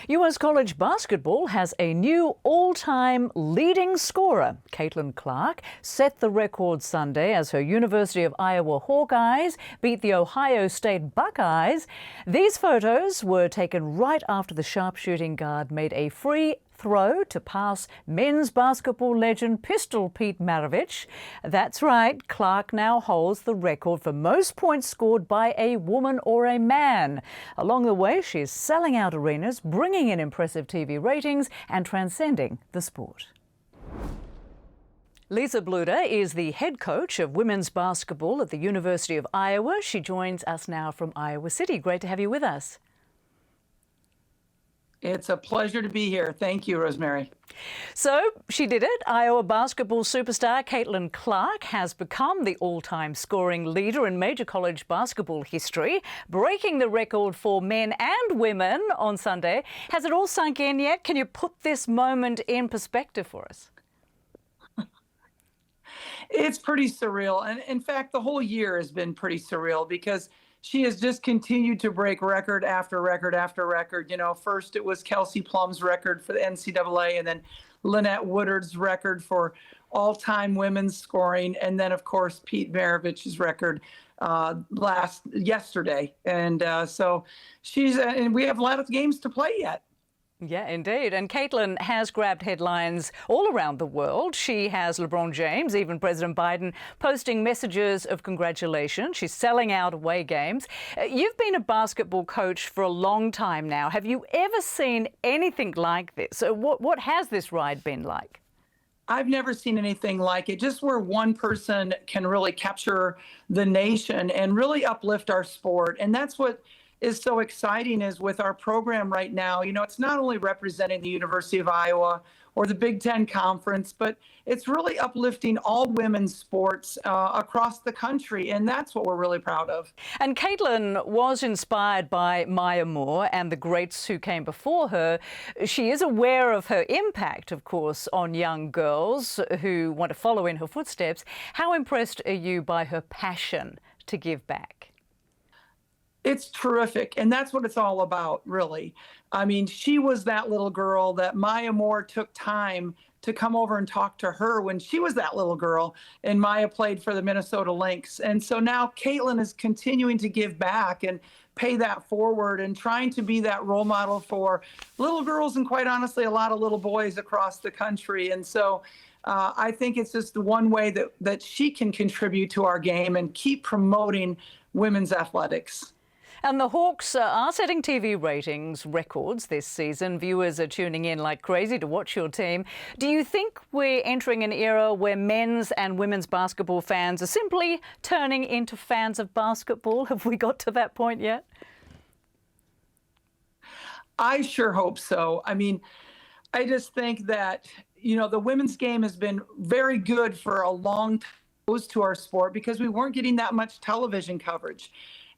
US college basketball has a new all-time leading scorer. Caitlin Clark set the record Sunday as her University of Iowa Hawkeyes beat the Ohio State Buckeyes. These photos were taken right after the sharpshooting guard made a free throw to pass men's basketball legend Pistol Pete Maravich. That's right, Clark now holds the record for most points scored by a woman or a man. Along the way, she's selling out arenas, bringing in impressive TV ratings and transcending the sport. Lisa Bluder is the head coach of women's basketball at the University of Iowa. She joins us now from Iowa City. Great to have you with us. It's a pleasure to be here. Thank you, Rosemary. So she did it. Iowa basketball superstar Caitlin Clark has become the all-time scoring leader in major college basketball history, breaking the record for men and women on Sunday. Has it all sunk in yet? Can you put this moment in perspective for us? It's pretty surreal. And in fact, the whole year has been pretty surreal because she has just continued to break record after record after record. You know, first it was Kelsey Plum's record for the NCAA, and then Lynette Woodard's record for all-time women's scoring, and then of course Pete Maravich's record yesterday. And so she's and we have a lot of games to play yet. Yeah, indeed. And Caitlin has grabbed headlines all around the world. She has LeBron James, even President Biden, posting messages of congratulations. She's selling out away games. You've been a basketball coach for a long time now. Have you ever seen anything like this? What has this ride been like? I've never seen anything like it, just where one person can really capture the nation and really uplift our sport. And that's what is so exciting is with our program right now, you know, it's not only representing the University of Iowa or the Big Ten Conference, but it's really uplifting all women's sports across the country. And that's what we're really proud of. And Caitlin was inspired by Maya Moore and the greats who came before her. She is aware of her impact, of course, on young girls who want to follow in her footsteps. How impressed are you by her passion to give back? It's terrific. And that's what it's all about, really. I mean, she was that little girl that Maya Moore took time to come over and talk to her when she was that little girl, and Maya played for the Minnesota Lynx. And so now Caitlin is continuing to give back and pay that forward and trying to be that role model for little girls and, quite honestly, a lot of little boys across the country. And so I think it's just the one way that she can contribute to our game and keep promoting women's athletics. And the Hawks are setting TV ratings records this season. Viewers are tuning in like crazy to watch your team. Do you think we're entering an era where men's and women's basketball fans are simply turning into fans of basketball? Have we got to that point yet? I sure hope so. I mean, I just think that, you know, the women's game has been very good for a long time to our sport because we weren't getting that much television coverage.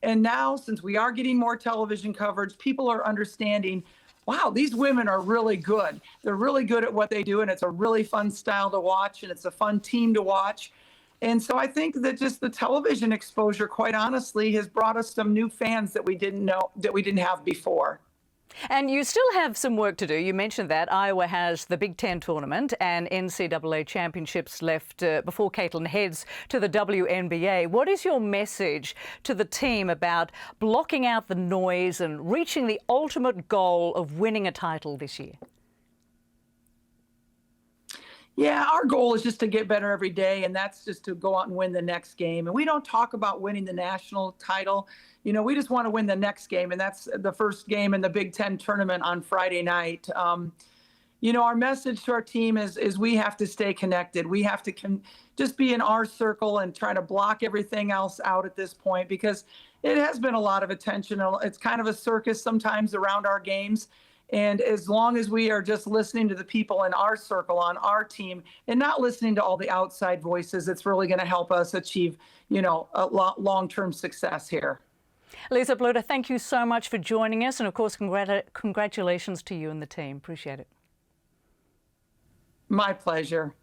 And now, since we are getting more television coverage, people are understanding, wow, these women are really good. They're really good at what they do, and it's a really fun style to watch, and it's a fun team to watch. And so I think that just the television exposure, quite honestly, has brought us some new fans that we didn't have before. And you still have some work to do. You mentioned that Iowa has the Big Ten tournament and NCAA championships left before Caitlin heads to the WNBA. What is your message to the team about blocking out the noise and reaching the ultimate goal of winning a title this year? Yeah, our goal is just to get better every day, and that's just to go out and win the next game. And we don't talk about winning the national title. You know, we just want to win the next game, and that's the first game in the Big Ten tournament on Friday night. You know, our message to our team is we have to stay connected. We have to just be in our circle and try to block everything else out at this point because it has been a lot of attention. It's kind of a circus sometimes around our games. And as long as we are just listening to the people in our circle, on our team, and not listening to all the outside voices, it's really going to help us achieve, you know, a long-term success here. Lisa Bluder, thank you so much for joining us. And of course, congratulations to you and the team. Appreciate it. My pleasure.